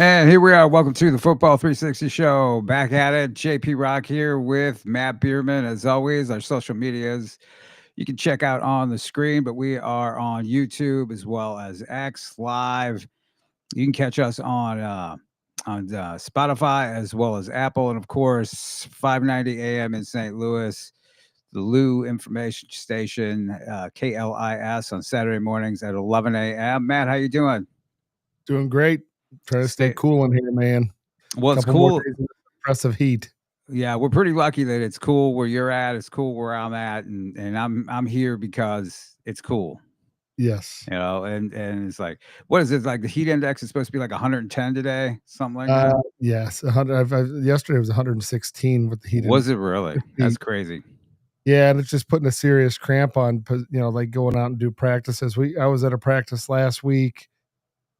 And here we are. Welcome to the Football 360 Show. Back at it. JP Rock here with Matt Bierman. As always, our social medias you can check out on the screen, but we are on YouTube as well as X Live. You can catch us on Spotify as well as Apple, and of course, 590 AM in St. Louis, the Lou Information Station, KLIS on Saturday mornings at 11 a.m. Matt, how you doing? Doing great. Trying to stay cool in here, man. Well, it's Couple more cool. days of oppressive heat. Yeah, we're pretty lucky that it's cool where you're at. It's cool where I'm at, and I'm here because it's cool. Yes. And it's like, what is it like? The heat index is supposed to be like 110 today, something like that. Yes, 100. Yesterday was 116 with the heat. Was it really? That's crazy. Yeah, and it's just putting a serious cramp on. Like going out and do practices. I was at a practice last week,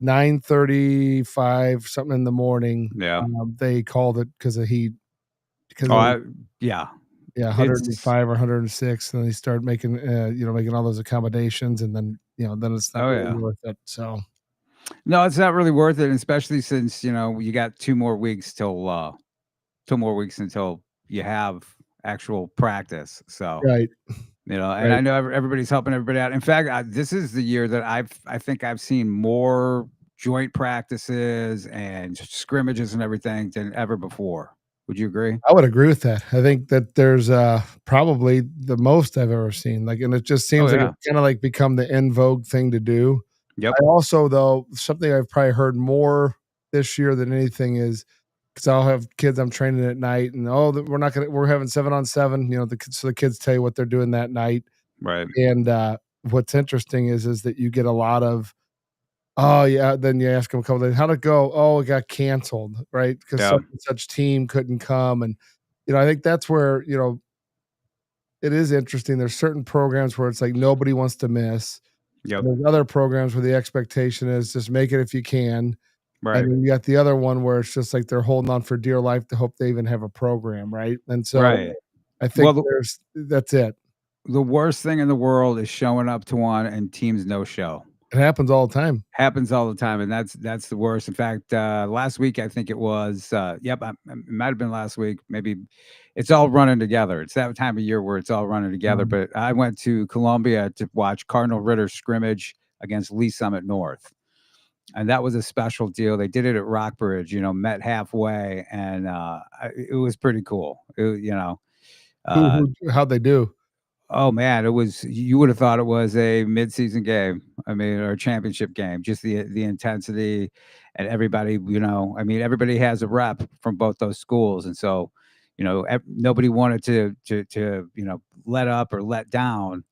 9:35 something in the morning. Yeah. They called it because of heat. Yeah. Yeah, 105 or 106, and they started making making all those accommodations, and then then it's not really worth it. So no, it's not really worth it, especially since you got 2 more weeks till 2 more weeks until you have actual practice. So right, and right. I know everybody's helping everybody out. In fact, this is the year that I think I've seen more joint practices and scrimmages and everything than ever before. Would you agree? I would agree with that. I think that there's probably the most I've ever seen. Like, and it just seems like it's kind of like become the in vogue thing to do. Yep. I also, though, something I've probably heard more this year than anything is because I'll have kids I'm training at night, and we're having 7-on-7. So the kids tell you what they're doing that night, right? And what's interesting is that you get a lot of, oh yeah, then you ask them a couple days, how'd it go? Oh, it got canceled, right? Because such and such team couldn't come, and I think that's where it is interesting. There's certain programs where it's like nobody wants to miss. Yep. There's other programs where the expectation is just make it if you can. Right. And then you got the other one where it's just like they're holding on for dear life to hope they even have a program, right? And so I think that's it. The worst thing in the world is showing up to one and teams no show. It happens all the time. Happens all the time, and that's the worst. In fact, last week I think it was. It might have been last week. Maybe it's all running together. It's that time of year where it's all running together. But I went to Columbia to watch Cardinal Ritter scrimmage against Lee Summit North, and that was a special deal. They did it at Rockbridge. Met halfway, and it was pretty cool. How'd they do? Oh man, you would have thought it was a midseason game. I mean, or a championship game. Just the intensity and everybody, everybody has a rep from both those schools, and so, nobody wanted to let up or let down,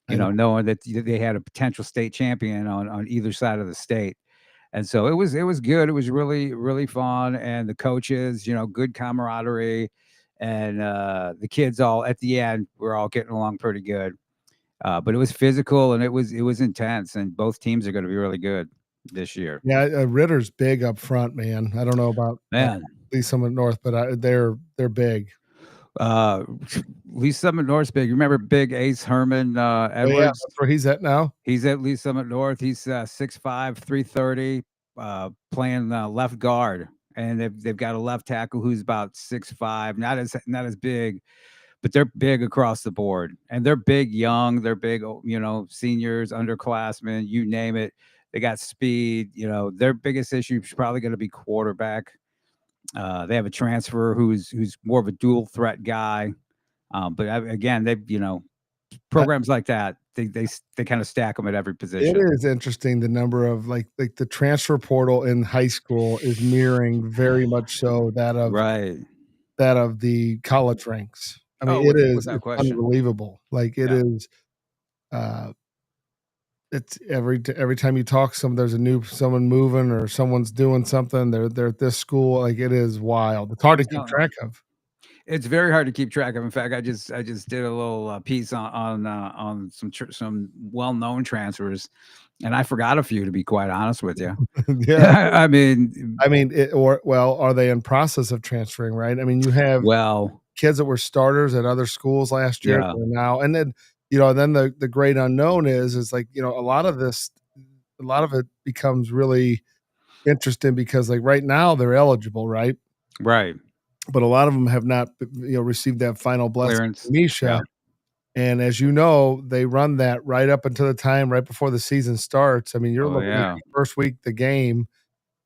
knowing that they had a potential state champion on either side of the state. And so it was good. It was really, really fun. And the coaches, good camaraderie. And the kids all at the end, we're all getting along pretty good. But it was physical and it was intense. And both teams are going to be really good this year. Yeah, Ritter's big up front, man. I don't know about Lee Summit North, but they're big. Lee Summit North's big. You remember big Ace Herman Edwards? Yeah, that's where he's at now. He's at Lee Summit North. He's 6'5", 330, playing left guard. And they've got a left tackle who's about 6'5", not as big, but they're big across the board. And they're big young, they're big, seniors, underclassmen, you name it. They got speed. Their biggest issue is probably going to be quarterback. They have a transfer who's more of a dual threat guy. But again, programs like that, they kind of stack them at every position. It is interesting the number of like the transfer portal in high school is mirroring very much so that of the college ranks. I mean, it's unbelievable. Like it is. It's every time you talk there's someone moving or someone's doing something. They're at this school. Like it is wild. It's hard to keep track of. It's very hard to keep track of. In fact, I just did a little piece on some well-known transfers, and I forgot a few, to be quite honest with you. Yeah, I mean, are they in process of transferring? Right. I mean, you have kids that were starters at other schools last year now, and then then the great unknown is like a lot of it becomes really interesting because, like, right now, they're eligible, right? Right. But a lot of them have not, received that final blessing Clearance. from Misha, Yeah. and as you know, they run that right up until the time right before the season starts. I mean, you're Oh, looking at yeah. the first week, the game,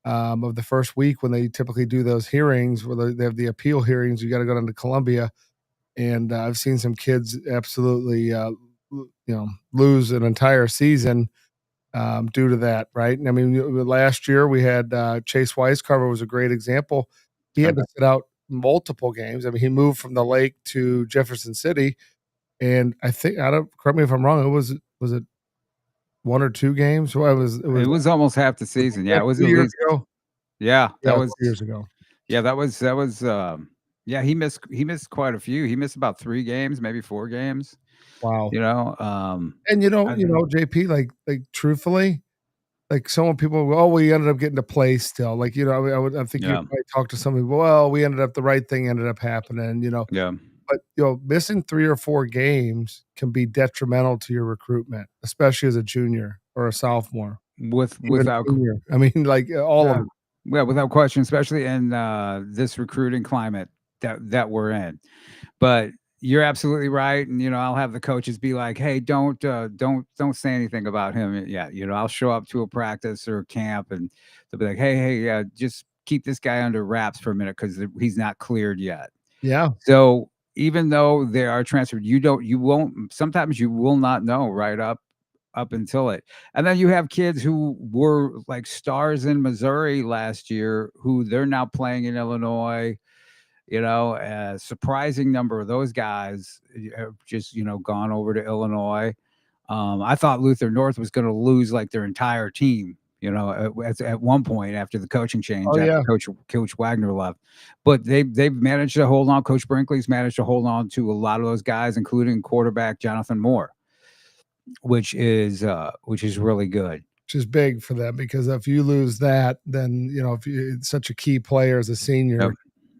of the first week when they typically do those hearings, where they have the appeal hearings, you gotta go down to Columbia, and, I've seen some kids absolutely, lose an entire season, due to that, right? And I mean, last year we had Chase Wisecarver was a great example. He had Okay. to sit out multiple games. I mean, he moved from the lake to Jefferson City, and I think I don't correct me if I'm wrong. Was it 1 or 2 games? Well, it was It was almost half the season. Yeah, yeah, it was 2 at years least. ago. Yeah, that Yeah, was 2 years ago. yeah, that was, yeah, he missed quite a few. He missed about 3 games, maybe 4 games, Wow. And I JP, like truthfully, like some people go, oh, we ended up getting to play still. Like, I think you yeah, probably talk to some people, well, we ended up the right thing ended up happening. yeah. But, missing 3 or 4 games can be detrimental to your recruitment, especially as a junior or a sophomore, With even without senior. I mean, like, all of Yeah. it. Yeah, without question, especially in, this recruiting climate that we're in. But you're absolutely right, and, I'll have the coaches be like, "Hey, don't say anything about him yet." I'll show up to a practice or a camp, and they'll be like, "Hey, just keep this guy under wraps for a minute because he's not cleared yet." Yeah. So, even though they are transferred, you won't sometimes you will not know right up until it. And then you have kids who were like stars in Missouri last year who they're now playing in Illinois. A surprising number of those guys have just, gone over to Illinois. I thought Luther North was going to lose like their entire team, at one point after the coaching change, Oh, after yeah. Coach Wagner left. But they've managed to hold on. Coach Brinkley's managed to hold on to a lot of those guys, including quarterback Jonathan Moore, which is really good. Which is big for them because if you lose that, then, if you it's such a key player as a Yep. senior,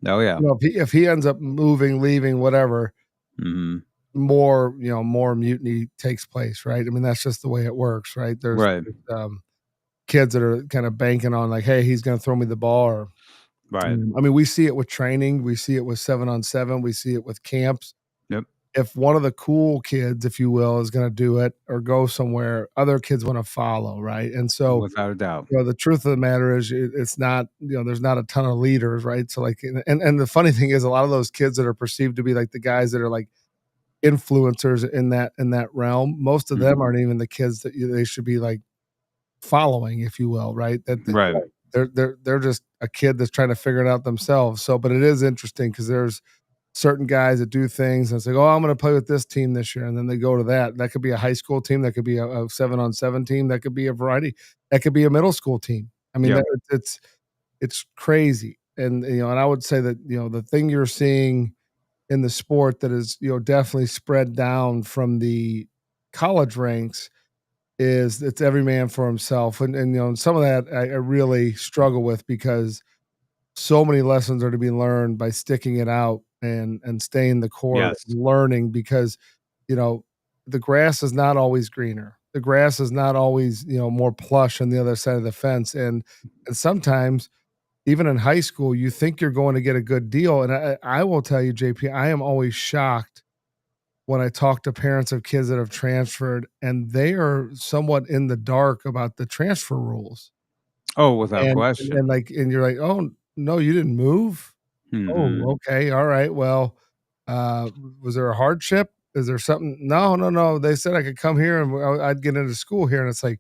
Oh yeah. if he ends up moving, leaving, whatever, Hmm. more mutiny takes place, right? I mean, that's just the way it works, right? Right. Kids that are kind of banking on like, "Hey, he's gonna throw me the ball," or Right. I mean, we see it with training, we see it with 7-on-7, we see it with camps. Yep. If one of the cool kids, if you will, is gonna do it or go somewhere, other kids wanna follow, right? And so, Without a doubt. the truth of the matter is it's not, there's not a ton of leaders, right? So, like, and the funny thing is a lot of those kids that are perceived to be like the guys that are like influencers in that realm, most of them Mhm. aren't even the kids that they should be like following, if you will, right? Right. They're just a kid that's trying to figure it out themselves. So, but it is interesting because there's certain guys that do things and it's like, oh, I'm going to play with this team this year, and then they go to that. That could be a high school team, that could be a 7-on-7 team, that could be a variety, that could be a middle school team. I mean, Yep. it's crazy, and and I would say that the thing you're seeing in the sport that is definitely spread down from the college ranks is it's every man for himself, and some of that I really struggle with because so many lessons are to be learned by sticking it out and staying the course, Yes. learning because you know the grass is not always greener. The grass is not always more plush on the other side of the fence, and sometimes even in high school you think you're going to get a good deal, and I will tell you, JP, I am always shocked when I talk to parents of kids that have transferred and they are somewhat in the dark about the transfer rules. Oh, without And question. like and you're like, "Oh, no, you didn't move? Oh, Mhm. okay, alright, well, was there a hardship? Is there something?" "No, no, no, they said I could come here and I'd get into school here," and it's like,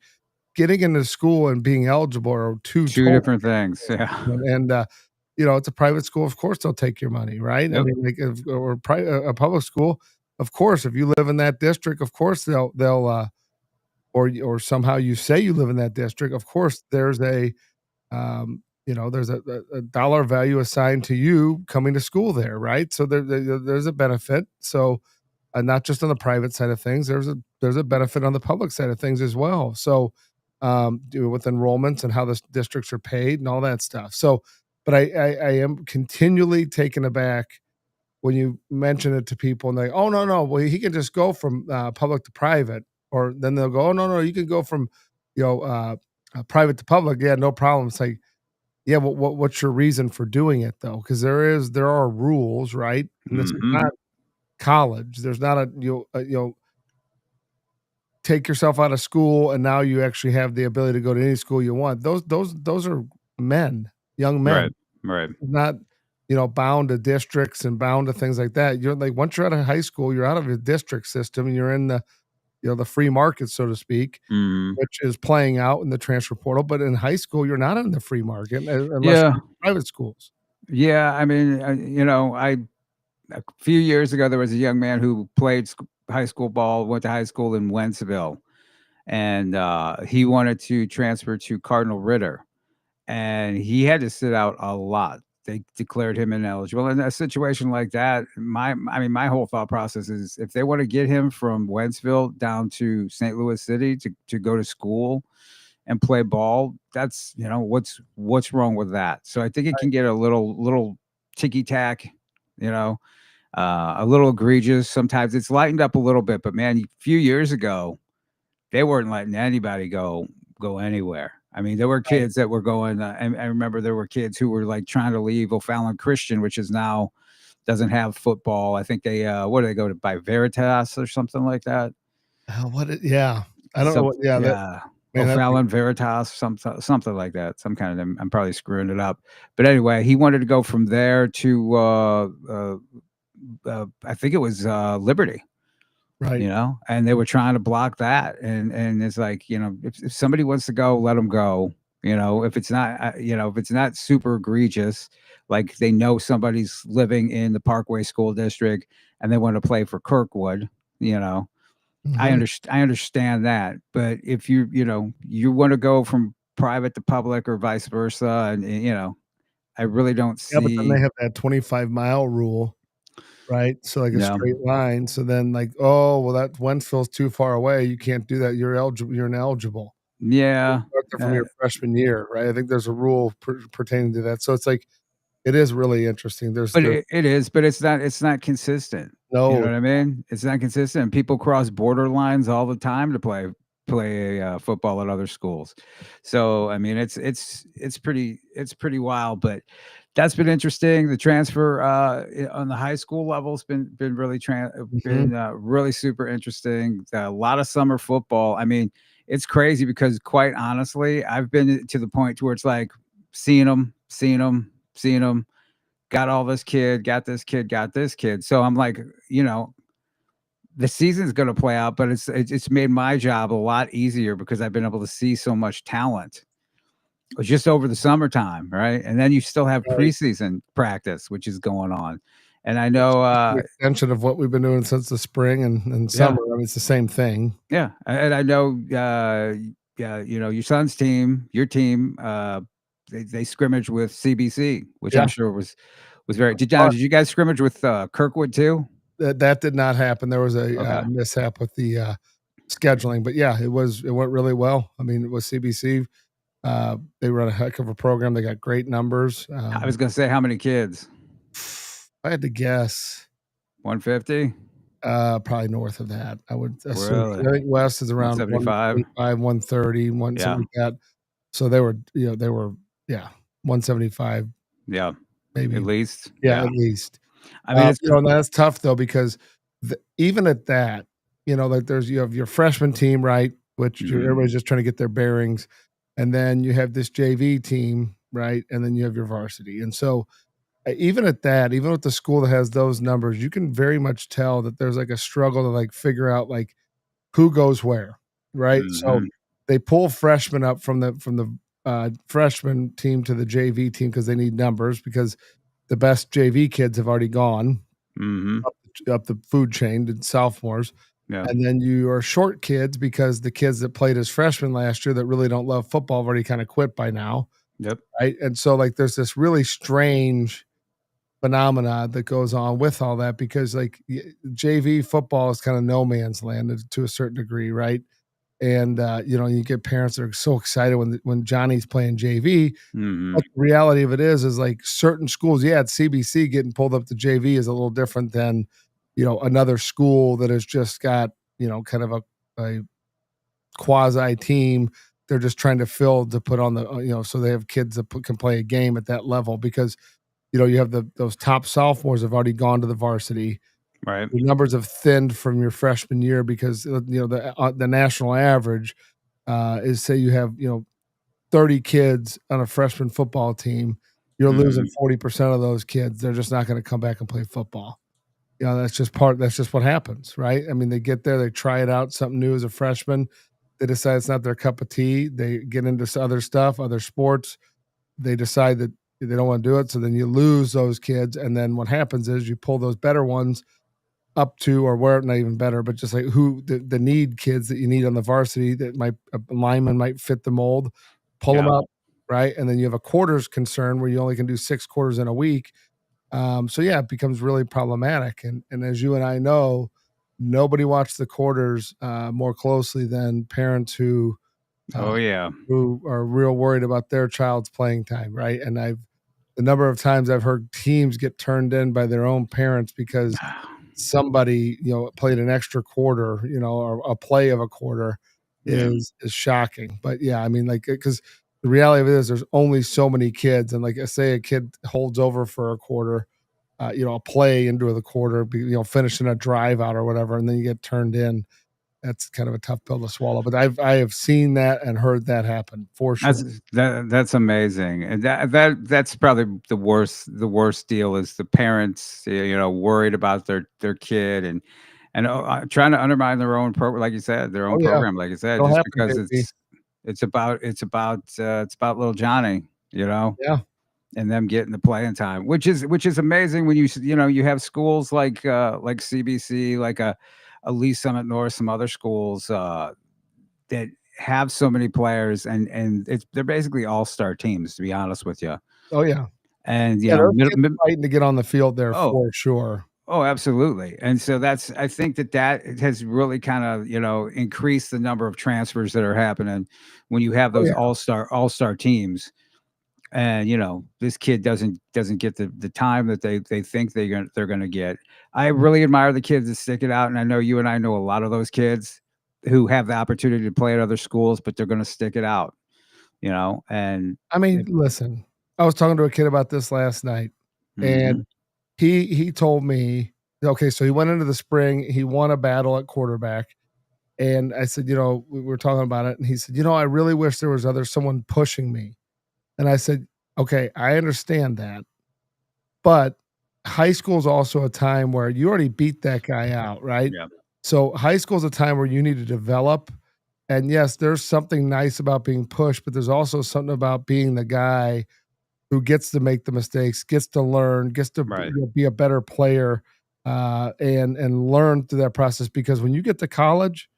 getting into school and being eligible are 2 2 totally different things. different Yeah. things, and, it's a private school, of course they'll take your money, right? I Yep. mean, like, if or a public school, of course, if you live in that district, of course they'll, or somehow you say you live in that district, of course there's a dollar value assigned to you coming to school there, right? So there's a benefit. So, not just on the private side of things, there's a benefit on the public side of things as well. So, with enrollments and how the districts are paid and all that stuff. So, but I am continually taken aback when you mention it to people and they, oh no no, well he can just go from public to private, or then they'll go, oh no no, you can go from you know uh, private to public, yeah, no problem. It's like, yeah, what's your reason for doing it though? Because there are rules, right? And this is Mhm. not college. There's not take yourself out of school and now you actually have the ability to go to any school you want. Those are men, young Right. men, Right. not, bound to districts and bound to things like that. You're like once you're out of high school, you're out of the district system and you're in the free market, so to speak, Mhm. which is playing out in the transfer portal. But in high school, you're not in the free market unless Yeah. you're in private schools. Yeah, I mean, I a few years ago, there was a young man who played high school ball, went to high school in Wentzville, and he wanted to transfer to Cardinal Ritter, and he had to sit out a lot. They declared him ineligible. In a situation like that, my whole thought process is if they want to get him from Wentzville down to St. Louis City to go to school and play ball, that's what's wrong with that. So I think it can get a little ticky tack, you know, a little egregious. Sometimes it's lightened up a little bit, but man, a few years ago, they weren't letting anybody go anywhere. I mean, there were Right. kids that were going. And I remember there were kids who were like trying to leave O'Fallon Christian, which is now doesn't have football. I think they what do they go to by Veritas or something like that? Yeah. I don't know Some what yeah, that yeah. man, that's O'Fallon Veritas, something like that. Some kind of them. I'm probably screwing it up. But anyway, he wanted to go from there to I think it was Liberty, right. and they were trying to block that. And it's like, if somebody wants to go, let them go. If it's not, if it's not super egregious, like they know somebody's living in the Parkway School District and they want to play for Kirkwood, you know, Mhm. I understand that. But if you want to go from private to public or vice versa, and I really don't Yeah, but then they see, have that 25-mile rule, right? So, like, a yeah, straight line, so then, like, "Oh, well, that Wentzville's too far away, you can't do that, you're ineligible. You yeah. start there from uh, your freshman year," right? I think there's a rule pertaining to that, so it's like it is really interesting. But There's it is, but it's not consistent. You know no what I mean? It's not consistent. People cross border lines all the time to play football at other schools. So I mean, it's pretty wild. But that's been interesting. The transfer on the high school level has been really mhm. been really super interesting. A lot of summer football. I mean, it's crazy because quite honestly, I've been to the point to where it's like seeing them, got all this kid, got this kid, got this kid. So I'm like, you know, the season's going to play out, but it's made my job a lot easier because I've been able to see so much talent just over the summertime, right? And then you still have Right. preseason practice, which is going on. And I It's know, just an extension of what we've been doing since the spring and yeah, summer, I mean, it's the same thing. yeah, and I know, yeah, your son's team, your team, they scrimmage with CBC, which I'm Yeah, sure was very. Did fun. did you guys scrimmage with Kirkwood too? That did not happen, there was a, Okay. mishap with the, scheduling, but yeah, it went really well. I mean, it was CBC. They run a heck of a program. They got great numbers. I was gonna say how many kids? If I had to guess, 150? probably north of that. I would assume. Really? I think West is around 175? 125, 130, Yeah, something like that. So they were, yeah, 175, yeah, at maybe. least, Yeah, yeah. at least. I mean, it's And that's tough though because even at that, like you have your freshman team, right? Which mhm, everybody's just trying to get their bearings, and then you have this JV team, right? And then you have your varsity, and so even at that, even with the school that has those numbers, you can very much tell that there's like a struggle to like figure out like who goes where, right? So mhm, they pull freshmen up from the freshman team to the JV team because they need numbers because the best JV kids have already gone mhm, up the food chain to sophomores. yeah, And then you are short kids because the kids that played as freshmen last year that really don't love football have already kind of quit by now. yep, Right. And so like there's this really strange phenomena that goes on with all that because like JV football is kind of no man's land to a certain degree, right? And you get parents that are so excited when Johnny's playing JV. mhm, But the reality of it is like certain schools, yeah, it's CBC getting pulled up to JV is a little different than, another school that has just got, kind of a quasi team they're just trying to fill to put on the so they have kids that can play a game at that level because you have those top sophomores have already gone to the varsity. Right. The numbers have thinned from your freshman year because the national average is, say you have 30 kids on a freshman football team, you're losing 40% of those kids. They're just not going to come back and play football. That's just what happens, right? I mean, they get there, they try it out, something new as a freshman. They decide it's not their cup of tea. They get into other stuff, other sports. They decide that they don't want to do it. So then you lose those kids. And then what happens is you pull those better ones up to, or where not even better, but just like the need kids that you need on the varsity that a lineman might fit the mold, pull them up, right? And then you have a quarters concern where you only can do 6 quarters in a week. So yeah, it becomes really problematic. And as you and I know, nobody watched the quarters more closely than parents who are real worried about their child's playing time, right? And the number of times I've heard teams get turned in by their own parents because somebody played an extra quarter, or a play of a quarter is shocking. But yeah, I mean, like, because the reality of it is there's only so many kids, and like I say, a kid holds over for a quarter, a play into the quarter, finishing a drive out or whatever, and then you get turned in. That's kind of a tough pill to swallow. But I have seen that and heard that happen for sure. That's amazing, and that's probably the worst deal is the parents, worried about their kid and trying to undermine their own program, like you said, their own program, like you said, just because it's about little Johnny, Yeah. and them getting the playing time, which is amazing when you have schools like CBC, like a Lee Summit North, some other schools that have so many players, and they're basically all-star teams, to be honest with you. Oh yeah. And Yeah, those kids fighting to get on the field there for sure. Oh, absolutely. And so I think that has really kind of, increased the number of transfers that are happening when you have those all-star teams. And this kid doesn't get the time that they think they're gonna get. I really admire the kids that stick it out, and I know you and I know a lot of those kids who have the opportunity to play at other schools, but they're gonna stick it out, and I mean, listen, I was talking to a kid about this last night, and he told me, okay, so he went into the spring, he won a battle at quarterback, and I said, we were talking about it, and he said, I really wish there was someone pushing me. And I said, okay, I understand that, but high school is also a time where you already beat that guy out, right? Yeah. So high school is a time where you need to develop. And yes, there's something nice about being pushed, but there's also something about being the guy who gets to make the mistakes, gets to learn, gets to be a better player, and learn through that process. Because when you get to college,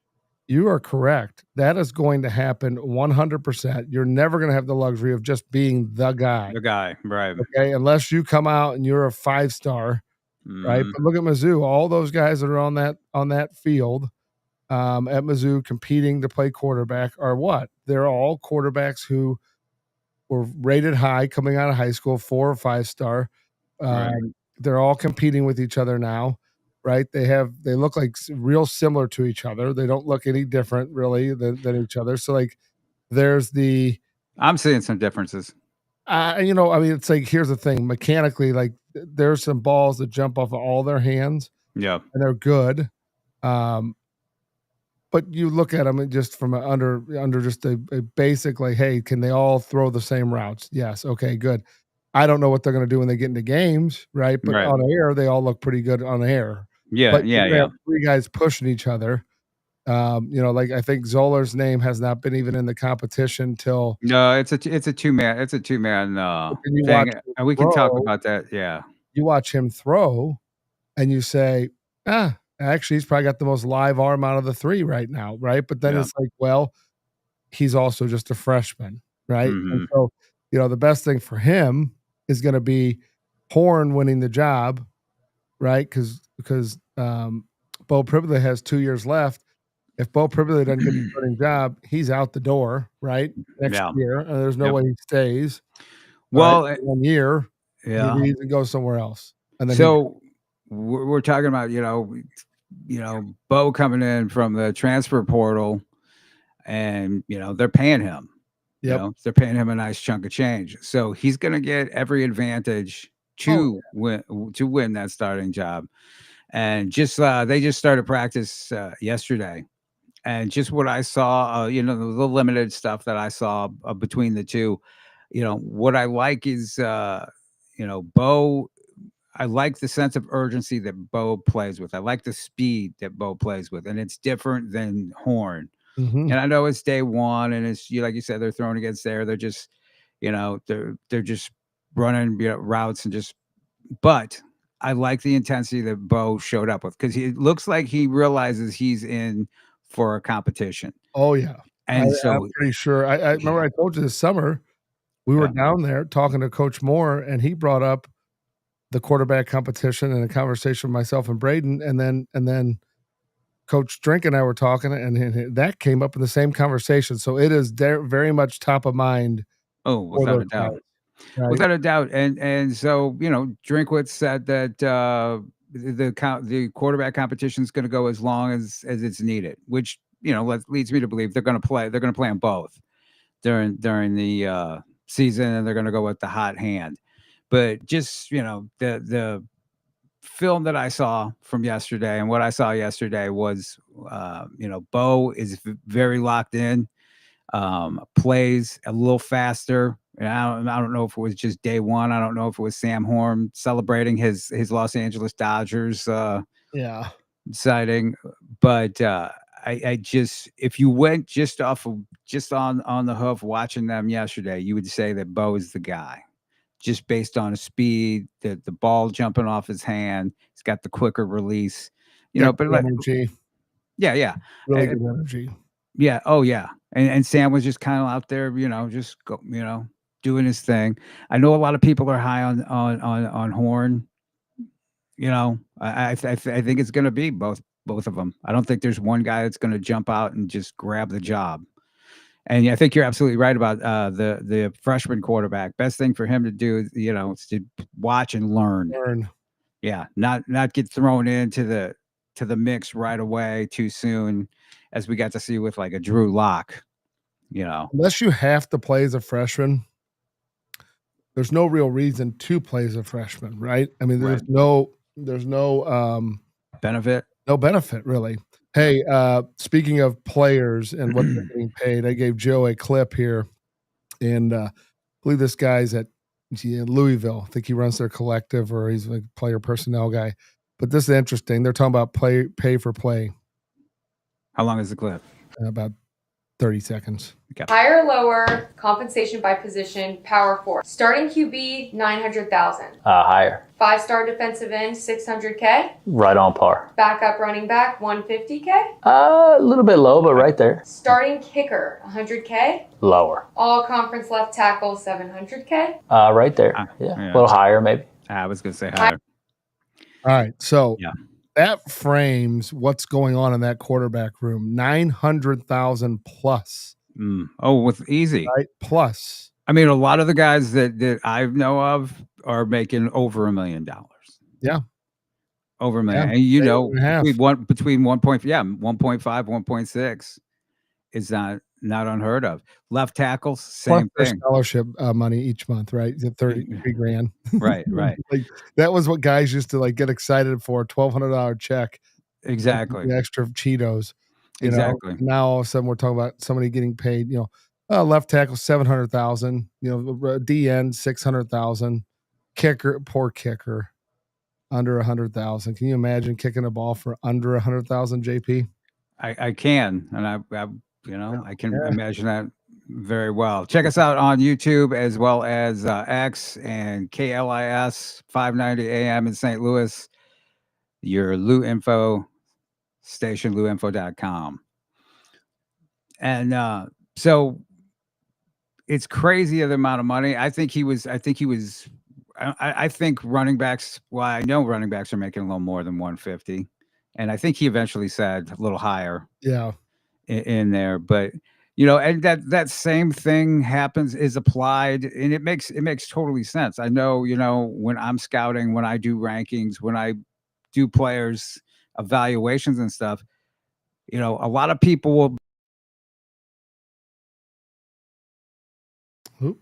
you are correct. That is going to happen 100%. You're never going to have the luxury of just being the guy. The guy, right? Okay, unless you come out and you're a 5-star, right? But look at Mizzou. All those guys that are on that field at Mizzou competing to play quarterback are what? They're all quarterbacks who were rated high coming out of high school, 4 or 5-star. They're all competing with each other now, right? They look like real similar to each other. They don't look any different really than each other. So like I'm seeing some differences. I mean, it's like, here's the thing, mechanically, like there's some balls that jump off of all their hands. Yeah. And they're good. But you look at them and just from under just a basic, like, hey, can they all throw the same routes? Yes. Okay, good. I don't know what they're going to do when they get into games, right? But on air, they all look pretty good on air. Yeah, but yeah. 3 guys pushing each other. Like I think Zoller's name has not been even in the competition till. No, it's a 2-man. It's a 2-man thing, and we can talk about that. Yeah. You watch him throw, and you say, actually, he's probably got the most live arm out of the 3 right now, right? But then it's like, well, he's also just a freshman, right? And so, the best thing for him is going to be Horn winning the job, right? Because Bo Pribble has 2 years left. If Bo Pribble doesn't get the starting job, he's out the door, right? Next year, and there's no way he stays. Well, 1 year, he needs to go somewhere else. And then so we're talking about Bo coming in from the transfer portal. and they're paying him. Yep. They're paying him a nice chunk of change, so he's going to get every advantage Oh, to win that starting job. And just they just started practice yesterday, and just what I saw, the limited stuff that I saw between the two, what I like is, Bo. I like the sense of urgency that Bo plays with. I like the speed that Bo plays with, and it's different than Horn. mhm. And I know it's day one, and it's like you said, they're throwing against there. They're just, they're just running routes and just. But I like the intensity that Bo showed up with, because it looks like he realizes he's in for a competition, Oh, yeah. and I'm so pretty sure I remember I told you this summer, we were yeah. down there talking to Coach Moore, and he brought up the quarterback competition in a conversation with myself and Braden, and then Coach Drink and I were talking, and that came up in the same conversation, so it is there very much top of mind Oh, for without those a doubt. guys, right? Without a doubt, and so Drinkwitz said that the quarterback competition is going to go as long as it's needed, which leads me to believe they're going to play. They're going to play them both during the season, and they're going to go with the hot hand. But just the film that I saw from yesterday, and what I saw yesterday was, Bo is very locked in, plays a little faster. And I don't know if it was just day one. I don't know if it was Sam Horn celebrating his Los Angeles Dodgers Yeah. sighting, but I just, if you went just off of just on the hoof watching them yesterday, you would say that Bo is the guy, just based on his speed, the ball jumping off his hand. He's got the quicker release, Got but good energy, yeah, yeah. really good energy. Yeah. Oh, yeah. And Sam was just kind of out there, just go, doing his thing. I know a lot of people are high on Horn. I think it's going to be both of them. I don't think there's one guy that's going to jump out and just grab the job. And I think you're absolutely right about the freshman quarterback. Best thing for him to do, is to watch and learn. Learn. Yeah, not get thrown into the mix right away too soon, as we got to see with like a Drew Lock. Unless you have to play as a freshman, there's no real reason to play as a freshman, right? I mean, Right. there's no Benefit. no benefit really. Hey, speaking of players and what they're getting paid, I gave Joe a clip here, and I believe this guy's at Louisville. I think he runs their collective, or he's like player personnel guy. But this is interesting. They're talking about pay for play. How long is the clip? About 30 seconds. Okay. Higher, lower, compensation by position, power four. Starting QB, 900,000. Higher. 5-star defensive end, 600K. Right on par. Backup running back, 150K. A little bit low, but right there. Starting kicker, 100K. Lower. All conference left tackle, 700K. Right there. Yeah. A little higher, maybe. I was gonna say higher. All right. So Yeah. that frames what's going on in that quarterback room. 900,000 plus. Oh, with easy. Right? Plus. I mean, a lot of the guys that I know of are making over $1 million. Yeah. Over $1 million. Yeah, And between 1.5, 1.6 is not unheard of. Left tackles, same Plus thing. scholarship money each month, right? 33 grand. Right. Like that was what guys used to like get excited for, $1,200 check. Exactly. The extra Cheetos. Exactly. Now all of a sudden we're talking about somebody getting paid, left tackle 700,000, DN 600,000, poor kicker under 100,000. Can you imagine kicking a ball for under 100,000, JP? I can, and I can imagine that very well. Check us out on YouTube as well as X and KLIS 590 AM in St. Louis. Your Lou Info station, louinfo.com. And so it's crazy the amount of money. I think running backs, well, I know running backs are making a little more than 150. And I think he eventually said a little higher. Yeah. In there, but and that same thing is applied, and it makes totally sense. I know, when I'm scouting, when I do rankings, when I do players evaluations and stuff, a lot of people will Oop.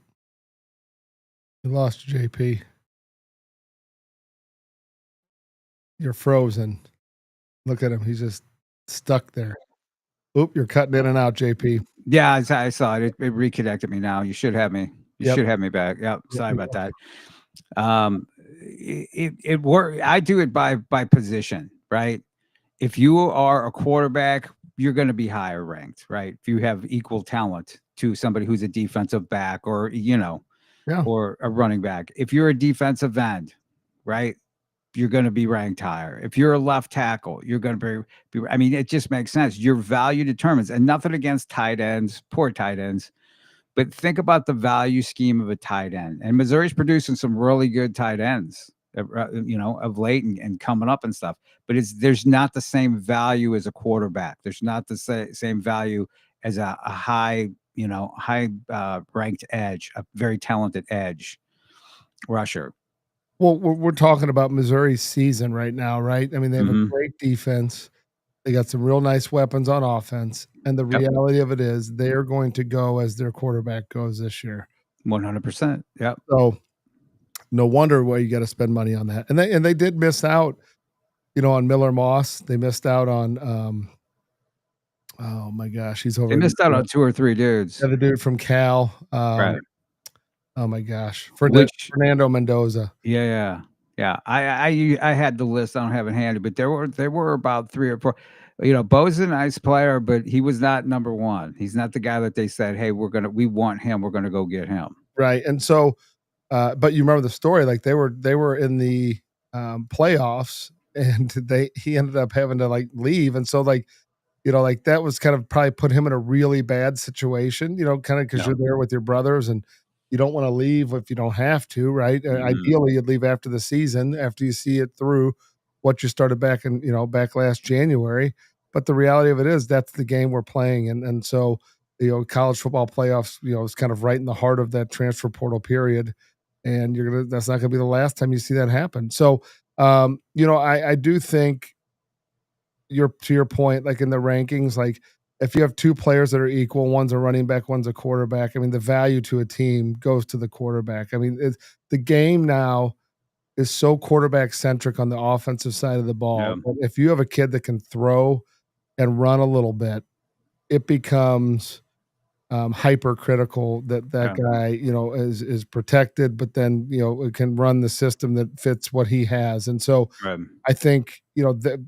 We lost JP. You're frozen. Look at him. He's just stuck there. Oop, you're cutting in and out, JP. Yeah, I saw it. It reconnected me now. You should have me. You should have me back. Yep. Sorry about that. It work. I do it by position, right? If you are a quarterback, you're going to be higher ranked, right? If you have equal talent to somebody who's a defensive back or, or a running back. If you're a defensive end, right, you're going to be ranked higher. If you're a left tackle, you're going to be I mean, it just makes sense. Your value determines, and nothing against tight ends, poor tight ends, but think about the value scheme of a tight end. And Missouri's producing some really good tight ends, of late and coming up and stuff. But there's not the same value as a quarterback. There's not the same value as a high ranked edge, a very talented edge rusher. Well, we're talking about Missouri's season right now, right? I mean, they have a great defense. They got some real nice weapons on offense. And the reality of it is they're going to go as their quarterback goes this year. 100%. Yep. So no wonder why you got to spend money on that. And they did miss out, on Miller Moss. They missed out on oh my gosh, he's over. They missed out on 2 or 3 dudes. The dude from Cal. Right. Oh my gosh, Fernando Mendoza. Yeah. I had the list. I don't have it handy, but there were about 3 or 4. Bo's a nice player, but he was not number one. He's not the guy that they said, "Hey, we want him. We're gonna go get him." Right, and so, but you remember the story? Like they were in the playoffs, and he ended up having to leave, and so that was kind of probably put him in a really bad situation. Kind of because you're there with your brothers and you don't want to leave if you don't have to, right? Ideally, you'd leave after the season, after you see it through what you started back back last January. But the reality of it is that's the game we're playing. And so, college football playoffs, is kind of right in the heart of that transfer portal period. And that's not going to be the last time you see that happen. So, I do think to your point, like in the rankings, like if you have 2 players that are equal, one's a running back, one's a quarterback, I mean, the value to a team goes to the quarterback. I mean, the game now is so quarterback centric on the offensive side of the ball. Yeah. But if you have a kid that can throw and run a little bit, it becomes hypercritical that guy, is protected, but then, it can run the system that fits what he has. And so I think,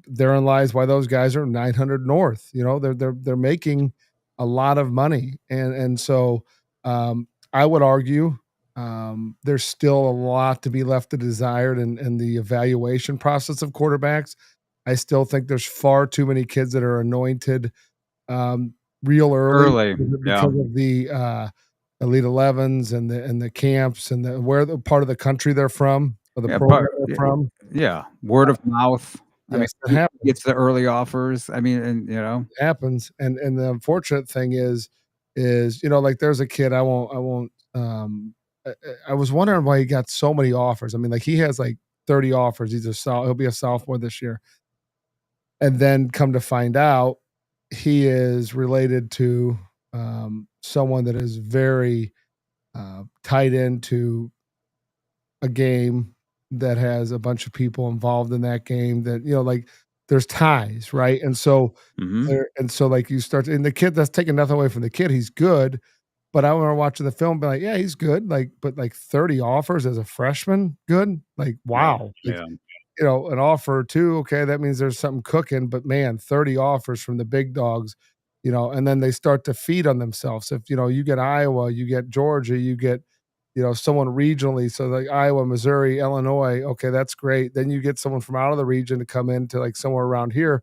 therein lies why those guys are 900 North, they're making a lot of money. And so I would argue there's still a lot to be left to desired in the evaluation process of quarterbacks. I still think there's far too many kids that are anointed real early because of the Elite 11s and the camps and where the part of the country they're from or the program they're from. Yeah, word of mouth. Yes, I mean, gets the early offers. I mean, and it happens. And the unfortunate thing is there's a kid I was wondering why he got so many offers. I mean, he has 30 offers. He'll be a sophomore this year. And then come to find out, he is related to someone that is very tied into a game that has a bunch of people involved in that game that, there's ties, right? And so, you start, and the kid, that's taking nothing away from the kid. He's good. But I remember watching the film, be like, yeah, he's good. But 30 offers as a freshman, good. Wow. Yeah. An offer or 2, okay, that means there's something cooking, but man, 30 offers from the big dogs, and then they start to feed on themselves. If, you get Iowa, you get Georgia, you get, someone regionally. So Iowa, Missouri, Illinois, okay, that's great. Then you get someone from out of the region to come into somewhere around here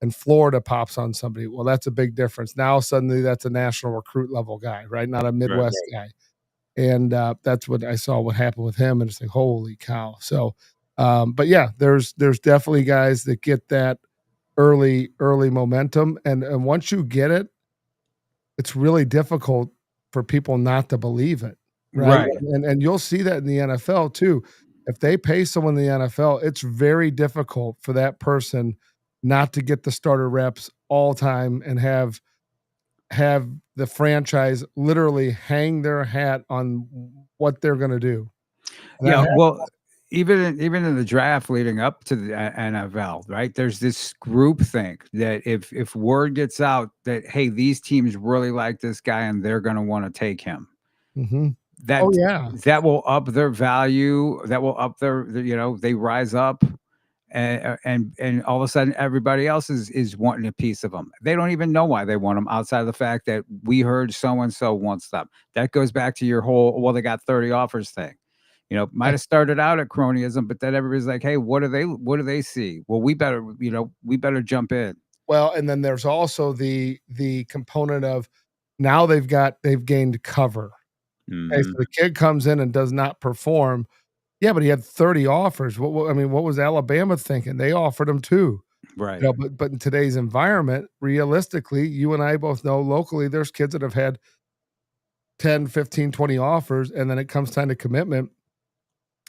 and Florida pops on somebody. Well, that's a big difference. Now suddenly that's a national recruit level guy, right? Not a Midwest guy. And that's what I saw what happened with him. And it's holy cow. So, but yeah, there's definitely guys that get that early momentum. And once you get it, it's really difficult for people not to believe it. Right. And you'll see that in the NFL too. If they pay someone in the NFL, it's very difficult for that person not to get the starter reps all time and have have the franchise literally hang their hat on what they're going to do. And Yeah, that well, even in the draft leading up to the NFL, right? There's this group think that if word gets out that hey, these teams really like this guy and they're going to want to take him, Mhm. that Oh, yeah. that will up their value. That will up their they rise up, and all of a sudden everybody else is wanting a piece of them. They don't even know why they want them outside of the fact that we heard so and so wants them. That goes back to your whole well, they got 30 offers thing. Might have started out at cronyism, but then everybody's like, "Hey, what do they see? Well, we better jump in." Well, and then there's also the component of now they've gained cover. Okay, so Mhm. the kid comes in and does not perform. Yeah, but he had 30 offers. I mean, what was Alabama thinking? They offered him too. Right. But in today's environment, realistically, you and I both know locally there's kids that have had 10, 15, 20 offers, and then it comes time to commitment,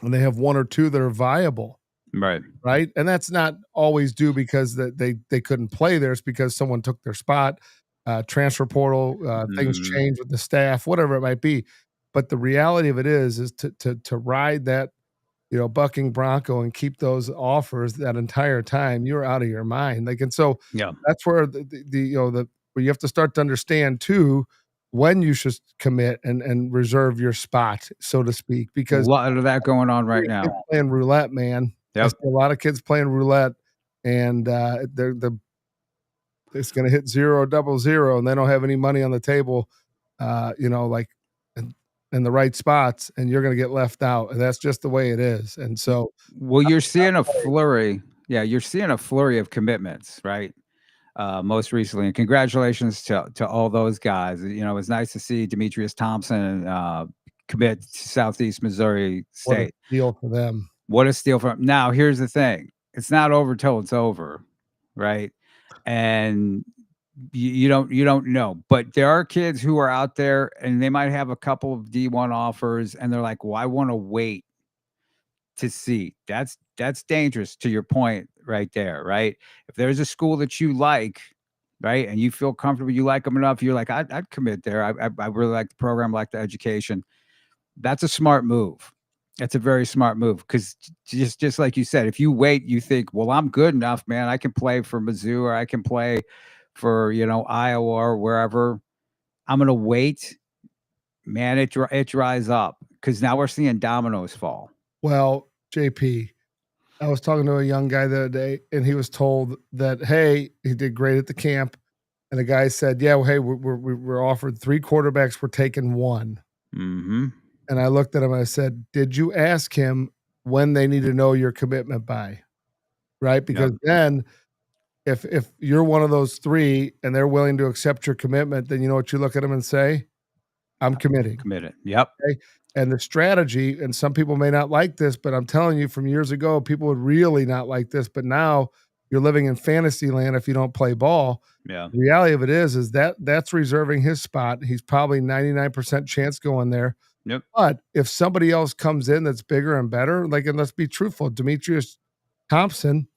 and they have 1 or 2 that are viable, Right. right? And that's not always due because they couldn't play there. It's because someone took their spot, transfer portal, things Mhm. change with the staff, whatever it might be. But the reality of it is to ride that, bucking bronco and keep those offers that entire time, you're out of your mind. Like, and so Yeah. that's where where you have to start to understand too when you should commit and reserve your spot, so to speak, A because lot of that going on right kids now. playing roulette, man. I Yep. see a lot of kids playing roulette, and it's going to hit 0 double 0, and they don't have any money on the table, like in, in the right spots, and you're going to get left out, and that's just the way it is. And so, Well, you're seeing a flurry. Yeah, you're seeing a flurry of commitments, right? Most recently, and congratulations to all those guys. It's nice to see Demetrius Thompson commit to Southeast Missouri what a State. deal for them. What a steal from now. Here's the thing: it's not over till it's over, right? And you don't know, but there are kids who are out there, and they might have a couple of D1 offers, and they're like, "Well, I want to wait to see." That's dangerous to your point right there, right? If there's a school that you like, right, and you feel comfortable, you like them enough, you're like, I'd commit there. I really like the program, like the education. That's a smart move. That's a very smart move because just like you said, if you wait, you think, well, I'm good enough, man. I can play for Mizzou or I can play for Iowa or wherever. I'm gonna wait, man. It dries up because now we're seeing dominoes fall. Well, JP, I was talking to a young guy the other day, and he was told that, hey, he did great at the camp. And the guy said, yeah, well, hey, we're offered 3 quarterbacks. We're taking 1. Mm-hmm. And I looked at him and I said, did you ask him when they need to know your commitment by? Right? Because Yep. then if you're one of those 3 and they're willing to accept your commitment, then you know what you look at them and say? I'm committing. Committed. Yep. Okay. And the strategy, and some people may not like this, but I'm telling you from years ago, people would really not like this. But now you're living in fantasy land if you don't play ball. Yeah. The reality of it is that's reserving his spot. He's probably 99% chance going there. Yep. But if somebody else comes in that's bigger and better, like, and let's be truthful, Demetrius Thompson,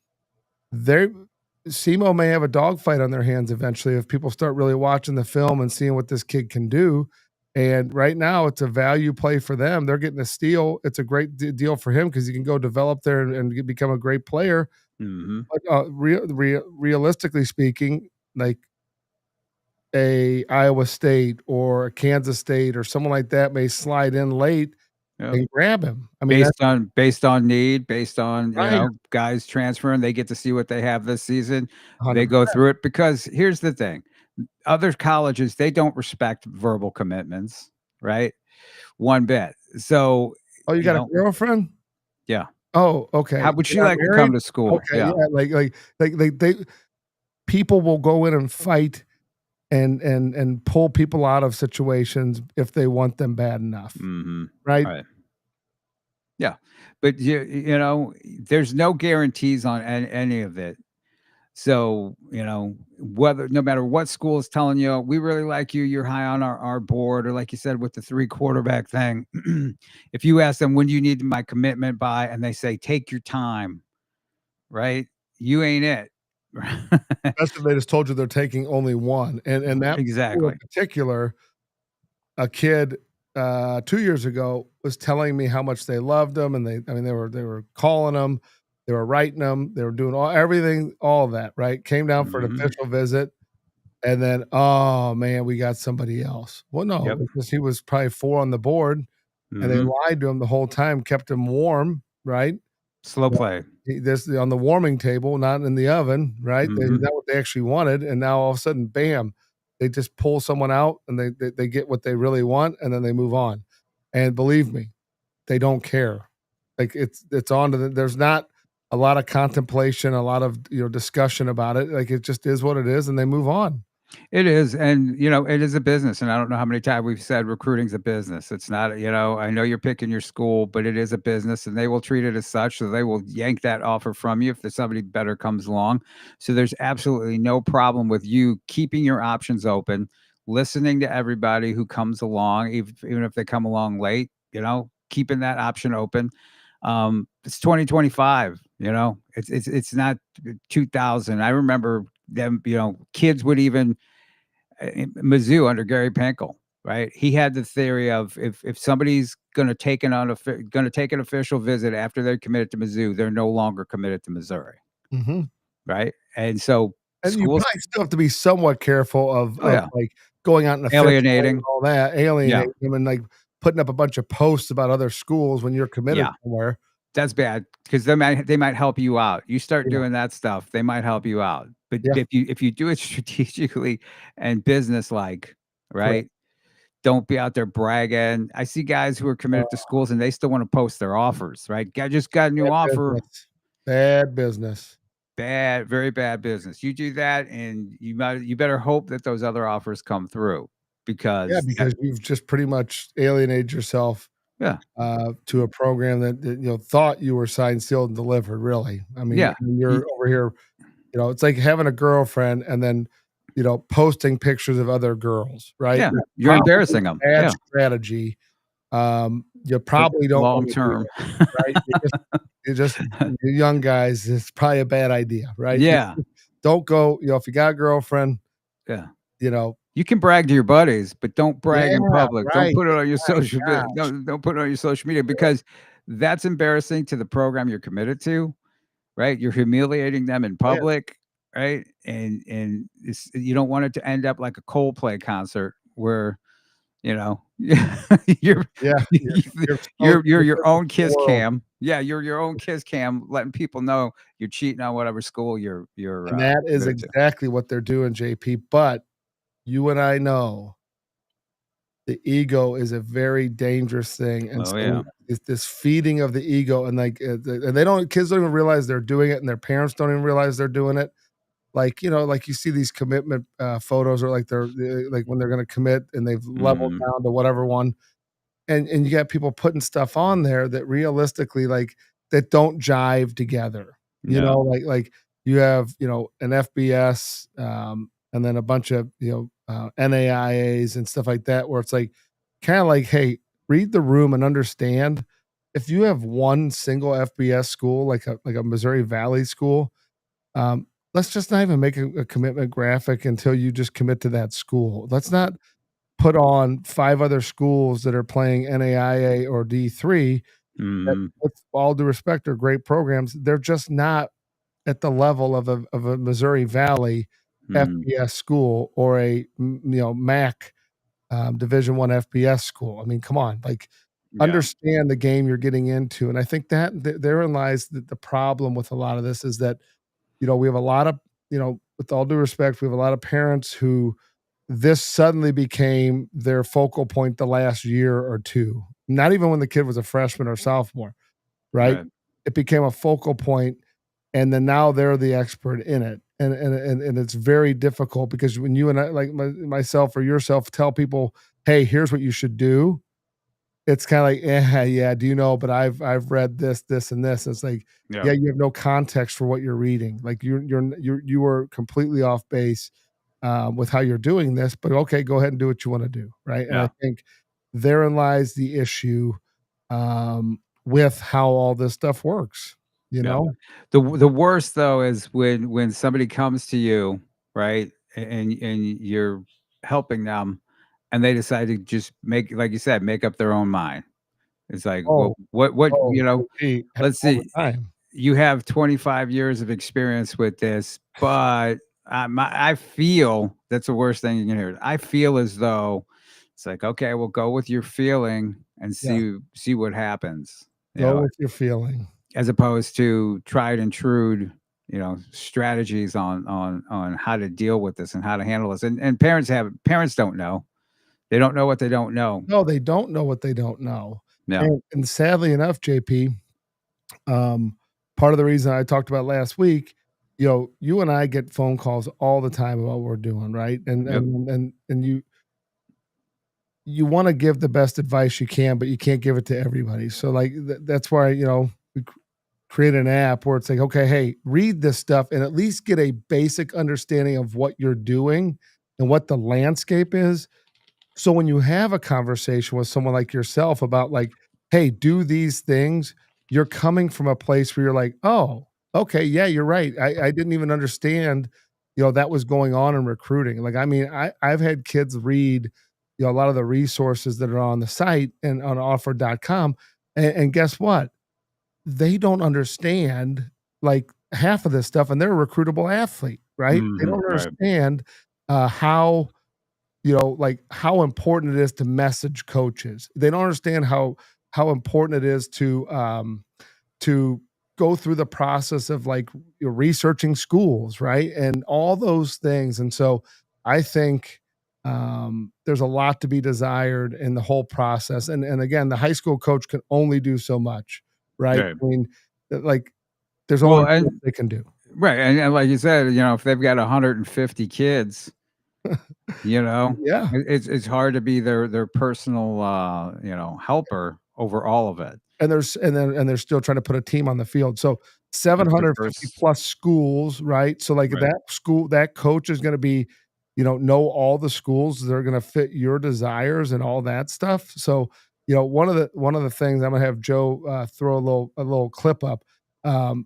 SEMO may have a dogfight on their hands eventually if people start really watching the film and seeing what this kid can do. And right now, it's a value play for them. They're getting a steal. It's a great deal for him because he can go develop there and become a great player. Mm-hmm. But realistically speaking, like a Iowa State or a Kansas State or someone like that may slide in late Yep. and grab him. I mean, Based on need, based on right. guys transferring, they get to see what they have this season. 100%. They go through it because here's the thing: other colleges, they don't respect verbal commitments, right? One bit. So, Oh, you got a girlfriend? Yeah. Oh, okay. How would she like to come to school? Okay, yeah, like they people will go in and fight and pull people out of situations if they want them bad enough, Mm-hmm. right? Right. Yeah, but there's no guarantees on any of it. So, whether no matter what school is telling you, we really like you, you're high on our board, or like you said with the 3 quarterback thing, if you ask them when do you need my commitment by, and they say take your time, right? You ain't it. Best if they just told you they're taking only one, and that school in Exactly. particular, a kid 2 years ago was telling me how much they loved him, and they were calling him, they were writing him, they were doing everything, all of that, right? Came down for an Mhm. official visit, and then, "Oh, man, we got somebody else." Well, no, Yep. because he was probably 4 on the board, and they Mhm. lied to him the whole time, kept him warm, right? Slow Yeah. play. This on the warming table, not in the oven, right? They Mhm. not what they actually wanted, and now all of a sudden, bam, they just pull someone out, and they get what they really want, and then they move on. And believe me, they don't care. Like, it's on to the there's not a lot of contemplation, a lot of, discussion about it. Like, it just is what it is, and they move on. It is, and, it is a business, and I don't know how many times we've said recruiting's a business. It's not, I know you're picking your school, but it is a business, and they will treat it as such, so they will yank that offer from you if there's somebody better comes along. So there's absolutely no problem with you keeping your options open, listening to everybody who comes along, even if they come along late, keeping that option open. It's 2025, it's not 2000. I remember them, kids would even Mizzou under Gary Pinkel, right? He had the theory of if somebody's going to take an official visit after they're committed to Mizzou, they're no longer committed to Missouri, Mhm. right? And so And you schools, probably still have to be somewhat careful oh yeah, like, going out in a fishbowl and alienating, all that, yeah, alienating them and, like, putting up a bunch of posts about other schools when you're committed yeah, somewhere. that's bad because they might help you out. You start Yeah, doing that stuff, they might help you out. But yeah, if you do it strategically and business like, correct. right? Don't be out there bragging. I see guys who are Uh, committed to schools and they still want to post their offers, right? I just got a new bad offer. business. Bad business. Bad, very bad business. You do that and you better hope that those other offers come through Yeah, because that because you've just pretty much alienated yourself, yeah. to a program that, thought you were signed, sealed, and delivered, really. I mean, Yeah. and Y- you're over here, it's like having a girlfriend and then, posting pictures of other girls, right? Yeah. That's You're probably embarrassing them. a bad Yeah. strategy. You For probably don't long wanna do term. it, right? You young guys, it's probably a bad idea, right? Yeah. Don't go, if you got a girlfriend, Yeah. you know You can brag to your buddies, but don't yeah, brag in public. Don't right, put it on your right, social media. gosh. Don't put it on your social media because that's embarrassing to the program you're committed to. Right? You're humiliating them in It is. public, right? And you don't want it to end up like a Coldplay concert where, you know, you're Yeah, you're exposed you're to your the own kiss world, cam. Yeah, you're your own kiss cam, letting people know you're cheating on whatever school you're and that is committed to. exactly what they're doing, JP, but you and I know the ego is a very dangerous thing, and Oh so yeah. it's this feeding of the ego, and, like, and they don't kids don't even realize they're doing it, and their parents don't even realize they're doing it. Like, like you see these commitment, photos or, like, like, when they're gonna commit and they've leveled Mhm. down to whatever one, and you got people putting stuff on there that realistically, like, that don't jive together. No. Like, you have, an FBS, and then a bunch of, NAIAs and stuff like that, where it's like, kinda like, "Hey, read the room and understand, if you have one single FBS school, like a Missouri Valley school, um, let's just not even make a commitment graphic until you just commit to that school. Let's not put on 5 other schools that are playing NAIA or D3 that, Mhm. with all due respect, are great programs. They're just not at the level of a Missouri Valley Mhm. FBS school or a MAC, Division I FBS school. I mean, come on, like, Yeah. understand the game you're getting into, and I think that therein lies the problem with a lot of this is that, we have a lot of, with all due respect, we have a lot of parents who this suddenly became their focal point the last year or 2. Not even when the kid was a freshman or sophomore, right? Right. It became a focal point, and then now they're the expert in it. And it's very difficult because when you and I, like myself or yourself, tell people, "Hey, here's what you should do," it's kinda like, "Eh, yeah, do you know, but I've read this, this, and this." It's like, Yeah. yeah, you have no context for what you're reading. Like, you are completely off base, with how you're doing this, but okay, go ahead and do what you wanna do, right? And I Yeah. think therein lies the issue, with how all this stuff works. you Yeah. know? The worst though is when somebody comes to you, right, and you're helping them, and they decide to just make, like you said, make up their own mind. It's like, Oh, well, what oh, you know, JP, let's all the see. time. You have 25 years of experience with this, but I feel that's the worst thing you can hear. I feel as though it's like, okay, well, go with your feeling and Yeah, see what happens. You go know, with your feeling. as opposed to tried and true, strategies on how to deal with this and how to handle this. And parents don't know. They don't know what they don't know. No, they don't know what they don't know. No. And sadly enough, JP, um, part of the reason I talked about last week, you and I get phone calls all the time about what we're doing, right? And Yep. and you want to give the best advice you can, but you can't give it to everybody. So like that's why we create an app where it's like, okay, hey, read this stuff and at least get a basic understanding of what you're doing and what the landscape is. So when you have a conversation with someone like yourself about like, hey, do these things, you're coming from a place where you're like, oh, okay, yeah, you're right. I didn't even understand, that was going on in recruiting. Like, I mean, I've had kids read, a lot of the resources that are on the site and on offer.com. And guess what? They don't understand like half of this stuff, and they're a recruitable athlete, right? They don't Right. understand how like how important it is to message coaches. They don't understand how important it is to go through the process of like researching schools, right? And all those things. And so I think there's a lot to be desired in the whole process. And again, the high school coach can only do so much, right? Right. I mean, like there's only Well, so much and they can do. right, and like you said, if they've got 150 kids, you know, Yeah. it's hard to be their personal, helper over all of it. And they're still trying to put a team on the field. So That's the 750 first. plus schools, right? So like Right. that coach is going to be, know all the schools that are going to fit your desires and all that stuff. So, one of the things I'm going to have Joe throw a little clip up. Um,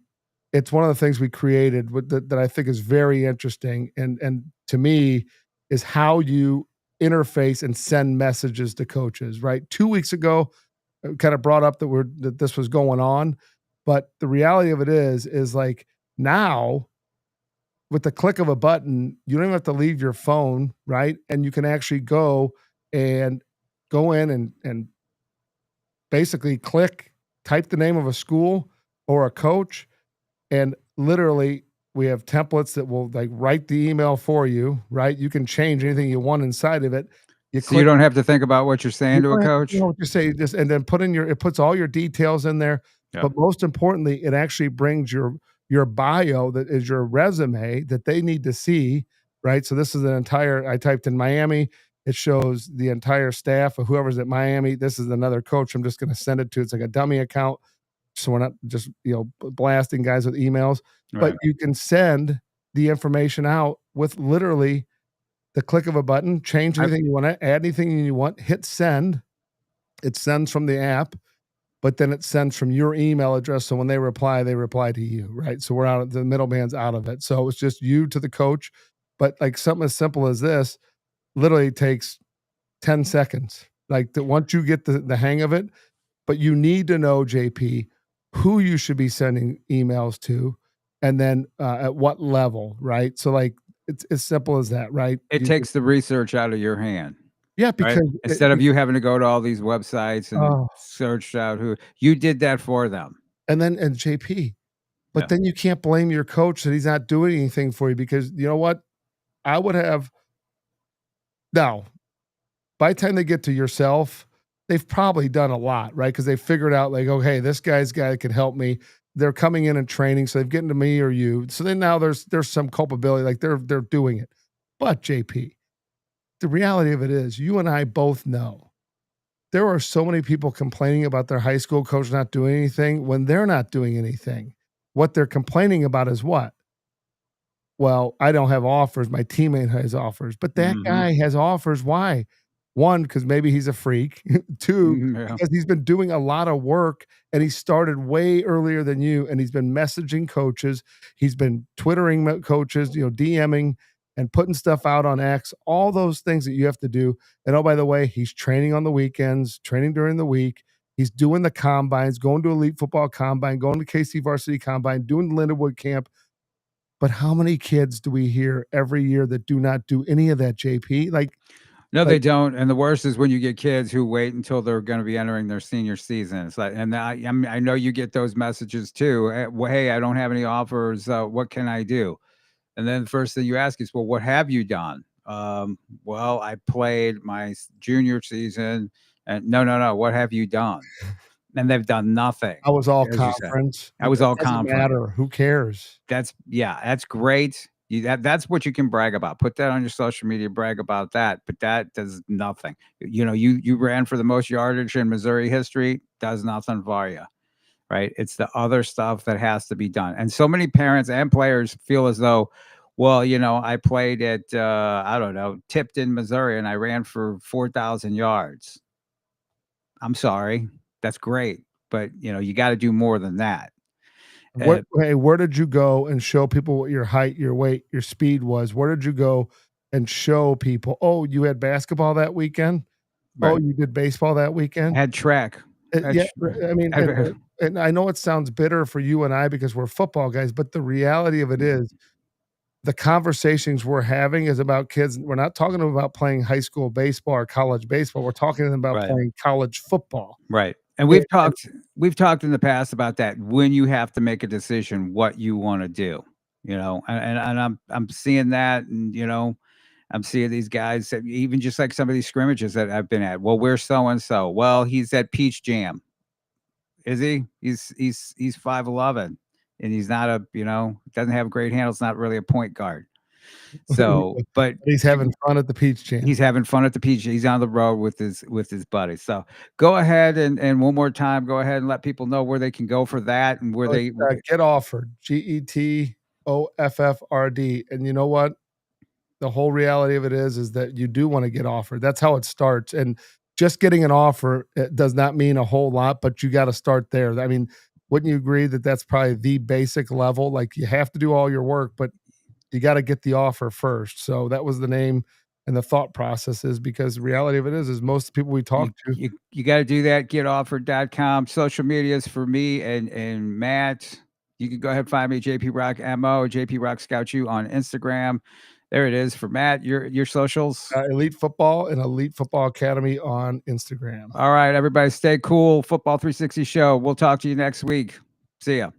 it's one of the things we created that I think is very interesting and to me is how you interface and send messages to coaches, right? 2 weeks ago, kind of brought up that this was going on, but the reality of it is like now with the click of a button, you don't even have to leave your phone, right? And you can actually and go in and basically type the name of a school or a coach, and literally we have templates that will like write the email for you, right? You can change anything you want inside of it. You So you click don't have to think about what you're saying You to a don't have to coach? know what to say, just and then it puts all your details in there, Yeah. but most importantly, it actually brings your bio that is your resume that they need to see, right? So this is I typed in Miami, it shows the entire staff of whoever's at Miami. This is another coach I'm just gonna send it to. It's like a dummy account, so we're not just, blasting guys with emails, but Right. you can send the information out with literally the click of a button, change I anything you wanna add anything you want, hit send. It sends from the app, but then it sends from your email address, so when they reply to you, right? So we're out the middleman's out of it. So it's just you to the coach, but, like, something as simple as this literally takes 10 seconds. Like, once you get the hang of it, but you need to know, JP, who you should be sending emails to, and then, at what level, right? So, like, it's as simple as that, right? It You takes the research out of your hand, Yeah, right? because Instead of you having to go to all these websites and oh, search out who you did that for them. and JP, but Yeah. then you can't blame your coach that he's not doing anything for you because you know what? I would have now, by the time they get to yourself, they've probably done a lot, right? Because they figured out like, okay, this guy can help me. They're coming in and training, so they've getting to me or you. So then now there's some culpability, like they're doing it. But JP, the reality of it is you and I both know there are so many people complaining about their high school coach not doing anything when they're not doing anything. What they're complaining about is what? Well, I don't have offers. My teammate has offers, but that Mhm. guy has offers. Why? One, because maybe he's a freak. Two, Yeah. because he's been doing a lot of work and he started way earlier than you. And he's been messaging coaches. He's been twittering coaches, DMing and putting stuff out on X, all those things that you have to do. And oh, by the way, he's training on the weekends, training during the week. He's doing the combines, going to Elite Football Combine, going to KC Varsity Combine, doing the Lindenwood Camp. But how many kids do we hear every year that do not do any of that, JP? No, they don't. And the worst is when you get kids who wait until they're going to be entering their senior season. It's like, and I know you get those messages too. Hey, I don't have any offers. What can I do? And then the first thing you ask is, well, what have you done? Well, I played my junior season. And no. What have you done? And they've done nothing. I was all conference. I was all conference. Matter. Who cares? That's great. That's what you can brag about. Put that on your social media, brag about that. But that does nothing. You ran for the most yardage in Missouri history. Does nothing for you, right? It's the other stuff that has to be done. And so many parents and players feel as though, well, I played at I don't know, Tipton, Missouri, and I ran for 4,000 yards. I'm sorry. That's great. But, you got to do more than that. Where did you go and show people what your height, your weight, your speed was? Where did you go and show people, oh, you had basketball that weekend? Right. Oh, you did baseball that weekend? I had track. Yeah, I mean, and I know it sounds bitter for you and I because we're football guys, but the reality of it is the conversations we're having is about kids. We're not talking about playing high school baseball or college baseball. We're talking about playing college football. Right. And we've talked in the past about that when you have to make a decision what you want to do, and I'm seeing that, and I'm seeing these guys, even just like some of these scrimmages that I've been at. Well, where's so and so? Well, he's at Peach Jam. Is he? He's 5'11", and he's not doesn't have great handles. Not really a point guard. So, but he's having fun at the Peach Jam. He's having fun at the Peach. He's on the road with his buddies. So go ahead and one more time, go ahead and let people know where they can go for that and where they get offered. GETOFFRD. And you know what? The whole reality of it is that you do want to get offered. That's how it starts. And just getting an offer, it does not mean a whole lot, but you got to start there. I mean, wouldn't you agree that that's probably the basic level? Like you have to do all your work, but you got to get the offer first. So that was the name and the thought process is because the reality of it is most people we talk to. You got to do that. Getoffered.com. Social medias for me and Matt. You can go ahead and find me, JP Rock MO, JP Rock Scout You on Instagram. There it is for Matt. Your socials. Elite Football and Elite Football Academy on Instagram. All right, everybody, stay cool. Football 360 show. We'll talk to you next week. See ya.